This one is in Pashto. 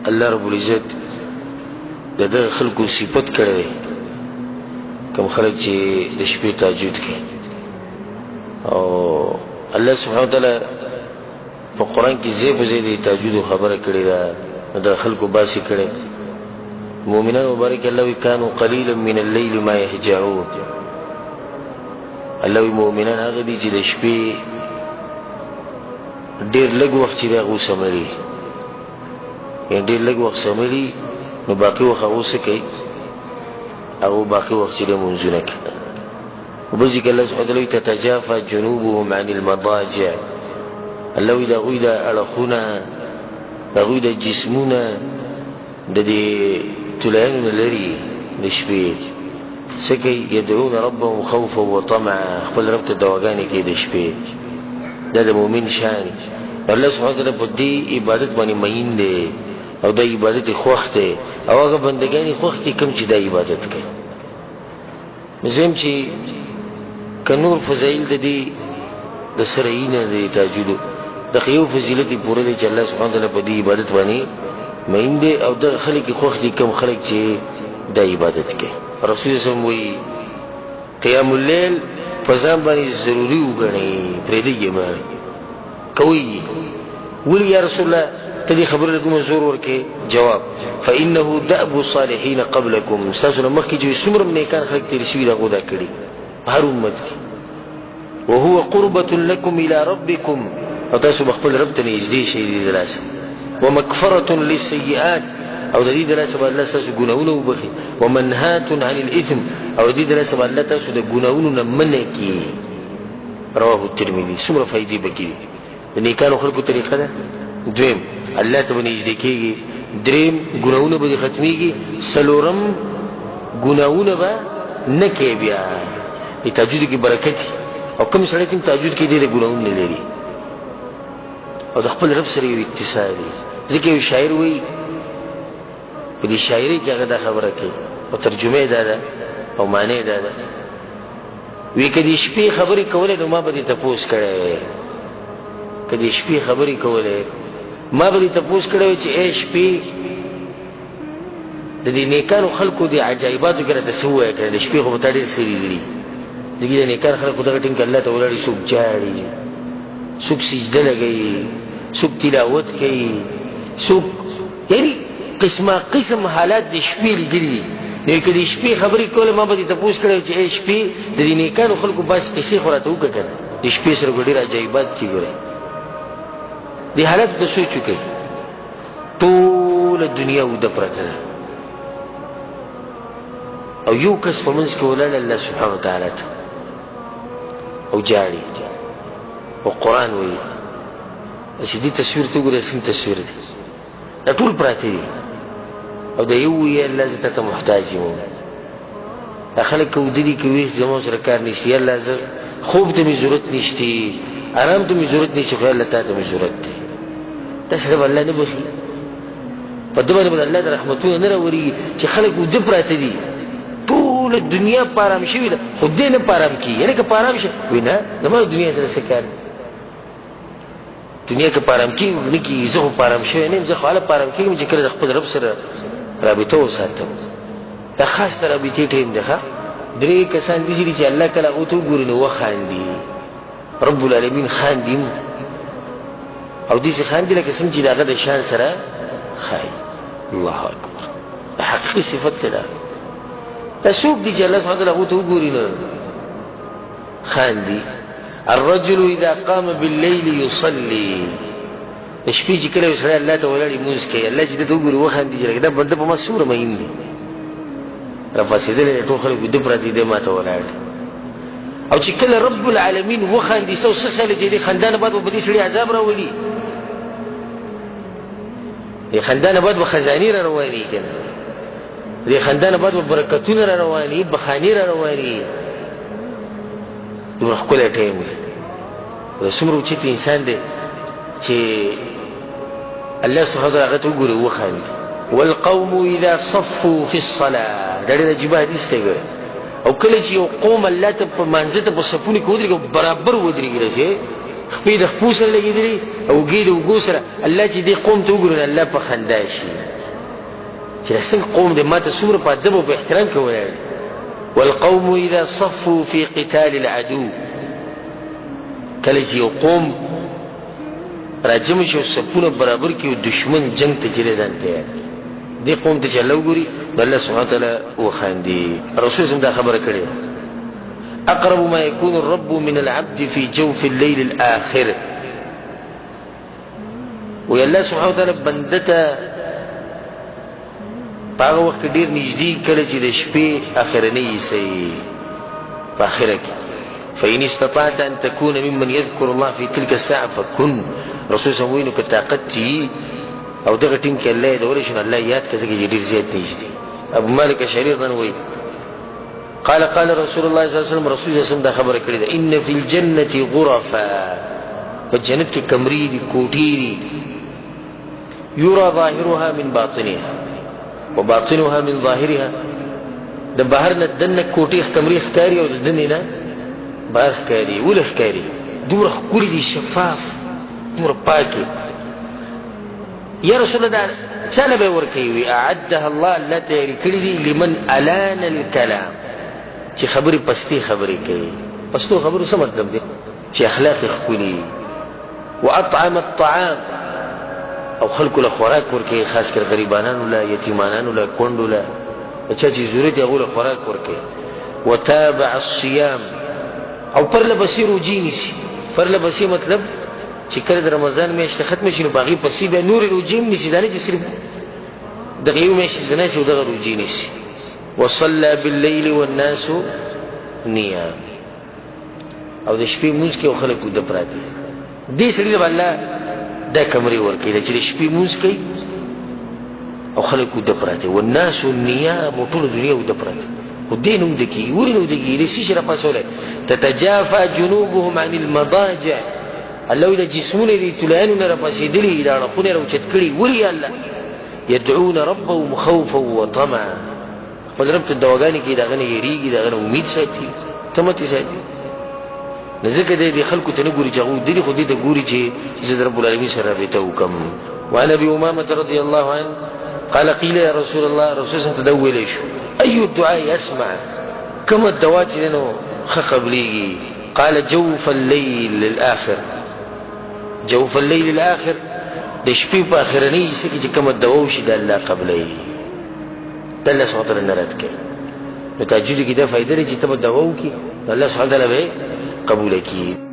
الله رب العزت د دغه خلکو صفت کړی کوم خلک چې د شپې تهجد کوي او الله سبحانه وتعالی په قرآن کې ځای په ځای د تهجد خبره کړې ده د خلکو باسي کړی مؤمنان مبارک الله وی کانوا قلیلا من الليل ما يهجعون الله وی مؤمنان هغه دي چې د شپې ډېر لږ وخت چې هغه سمري یعنی ډېر لږ وخت سمري نو باقي وخت هغه څه کوي هغه باقي وخت چې منځونه کوي وبذكر الله سبحانه وتعالى تتجافى جنوبهم عن المضاجع الله وی دا غوی دا اړخونه دا غوی دا جسمونه د دې تلایانو لري د شپې څه کوي يدعون ربهم خوفا وطمعا خپل رب ته دعاګانې کوي د شپې دا د مؤمن شان الله سبحانه وتعالی په دې عبادت باندې مین دی او د عبادت خوښ دی او هغه بندګانې خوښ دي کوم چې د عبادت کوي مزم چې کنور فضایل د دې د سرینه د تهجد د خيو فضیلت پوره دی چې الله سبحانه وتعالی په دې عبادت باندې مین دی او د خلک خوښ دي کوم خلک چې د عبادت کوي رسول الله وی قیام الليل فزان باندې ضروری وګڼي پرې دیږي ما کوي ولي يا رسول الله تدي خبر لكم زور ورکه جواب فانه دأب الصالحين قبلكم ساسو مخکې چې څومره نیکان خلک تیر شي دا غوډه کړي هر امت کې وهو قربة لكم الى ربكم او تاسو بخپل رب ته نږدې شئ دې دراسه ومغفرة للسيئات او د دې دراسه باندې الله تاسو ګناونه وبخي ومنهات عن الاثم او د دې دراسه باندې الله تاسو د ګناونو نه منع کی رواه الترمذي څومره فائدې بکی د نیکانو خلقو طریقه ده دویم الله ته نږدې کیږي دریم ګناونه به ختميږي سلورم ګناونه به نه کوي بیا د تهجد کې برکت او کوم سره چې تهجد کې دې ګناونه نه لري او د خپل رب سره یو اتصال ځکه یو شاعر وایي په دې شاعري کې هغه دا خبره کوي او ترجمه ده او معنی ده وی کدي شپې خبرې کولې نو ما به دې تپوس کړې کدي شپې خبرې کولې ما به دې تپوس کړې چې اے شپې د دې نیکانو خلقو دي عجایباتو کې راته سوې کړې د شپې خو په تاریخ سری دي ځکه د نیکان خلقو دغه ټیم کې الله تعالی لري څوک جاړي څوک سجده لګي څوک تلاوت کوي څوک یعنی قسم حالات د شپې لري نو کله شپې خبرې کوله ما به تاسو کړو چې شپې د دې نیکانو خلکو بس قصې خورته وکړه د شپې سره ګډیر عجایبات چې ګره دې حالت د سوچ کوي ټول دنیا ود پرته او یو کس په منځ کې ولله الله سبحانه وتعالى او جاري او قران وایي چې دې تصویر ته ګوره سم تصویر دی دا ټول پراته دي او دا یو یې الله ته محتاج یو خلک ودی کوي زموږ سره کار نشي الله ز خوب ته می ضرورت نشتی آرام ته می ضرورت نشي خو الله ته می ضرورت دی تاسو الله نه بخي په دغه باندې الله رحمتونه نه راوري چې خلک ود پراته دي ټول دنیا پارام شي خو دې نه پارام کی یعنی که پارام شي وینا زموږ دنیا سره څه کار دنیا کې پارام کی نکی زه پارام شوی نه زه خاله پارام کیږم چې کله خپل رب سره رابطه وساتم دا خاص رابطه ټیم ده درې کسان دي چې الله کله او ته ګوري نو وخاندي رب العالمین خاندي او دې خاندي لکه څنګه چې داغه د شان سره خای الله اکبر حقیقي صفت ده تسوق دي چې الله سبحانه وتعالى او ته ګوري نو خاندي الرجل اذا قام بالليل يصلي شپې چې کله وسره الله تعالی موږ کوي الله چې ته وګوري وخاندي چې دا بنده په مسوره مې دي رفاسیدل ټول خلک د پردي د ماته ولاړ او چې کله رب العالمین وخاندي سو سخله چې دې خندانه بعد په دې سړي عذاب راولي دې خندانه بعد بخزانی را رواني کنه دې خندانه بعد برکتونه را رواني بخانی را رواني نو خپل ټیم رسوم چې انسان دی چې الله سبحانه وتعالى وګوري وخاندي والقوم اذا صفوا في الصلاه دا ډېر عجیب حدیث دی او کله چې یو قوم الله ته په منځ ته په صفونه کې ودرېږي برابر ودرېږي چې خپې د خپو سره لګېدلي او ګېد او ګو سره الله چې دې قوم ته وګوري الله په خندا شي چې څنګه قوم دې ماته څومره په ادب او په احترام کې ولاړ. والقوم اذا صفوا في قتال العدو، کله چې یو قوم راجم شي او صفونه برابر کړي او دشمن جنگ ته چیرې ځان تیار دې قوم ته چې الله وګوري الله سبحانه وتعالی وخاندي. رسول الله دا خبره کړې اقرب ما يكون الرب من العبد في جوف الليل الاخر، وی الله سبحانه وتعالی بندته په هغه وخت ډیر نږدې کله چې د شپې اخرنۍ سي په اخره کې. فإن استطعت أن تكون ممن يذكر الله في تلك الساعة فكن. رسول الله وینو که طاقت چی او دغه ټیم کې الله د ورشن الله یاد کړي چې ډیر زیات نږدې. ابو مالک اشعری رضی الله عنه قال قال رسول الله صلى الله عليه وسلم، رسول الله صلی الله علیه وسلم دا خبره کړې ده ان فی الجنة غرفا، په جنت کې کمرې دي کوټې دي یرى ظاهرها من باطنها وباطنها من ظاهرها. د بهر نه دنه کوټې کمرې ښکاري او د دنه نه بهر ښکاري. ولې ښکاري؟ دومره ښکلي دي، شفاف، دومره پاکي. یا رسول الله چاله به ورکوي؟ اعدها الله، الله تیارې کړي دي لمن الان الكلام، چې خبرې پستې خبرې کوي. پستو خبرو څه مطلب دی؟ چې اخلاق ښکلي. واطعم الطعام، او خلکو له خوراک ورکوي، خاص کر غریبانانو له، یتیمانانو له، کونډو له، چا چې ضرورت یې هغو له خوراک ورکوي. وتابع الصيام، او پرله پسې روجې نیسي. پرله پسې مطلب چې کله د رمضان میاشت ختم شي نو په هغې پسې بیا نورې روجې هم نیسي، دا نه چې صرف دغه یو میاشت د ناستې او دغه روجې نیسي. وصلى بالليل والناس نيام، او د شپې مونځ کوي او خلک ویده پراته دي. دې سړي ته به الله دا کمرې ورکوي چې د شپې مونځ کوي او خلک ویده پراته. والناس نيام، او ټوله دنیا ویده پراته، خو دې نه ویده کېږي. ولې نه ویده کېږي؟ د څه شي راپاڅولی؟ تتجافى جنوبهم عن المضاجع، الله وی د جسمونه دي طلایانو نه راپاڅېدلي، دا اړخونه یې راوچت کړي. ولې الله؟ يدعون ربهم خوفا وطمعا، خپل رب ته دعاګانې کوي، د هغه نه یېرېږي، د هغه نه امید ساتي، تمتې ساتي. نو ځکه دی خلکو ته نه ګوري چې هغه ودلي، خو دې ته ګوري چې زه د رب العالمین سره رابطه وکړم. وعن ابي امامه رضي الله عنه قال قيل يا رسول الله، رسول الله ته دا وویلی شو اي الدعاء اسمع، کومه دعا چې نو ښه قبلېږي؟ قال جوف الليل الاخر، جوف الليل الاخر، د شپې په اخرنۍ حصه کې چې کومه دعا وشي د الله قبلوي، د الله سبحانه وتعالی نه رد کوي. نو تهجد کې دا فایده لري چې ته به دعا وکړي، الله سبحانه وتعالی به قبوله کړي.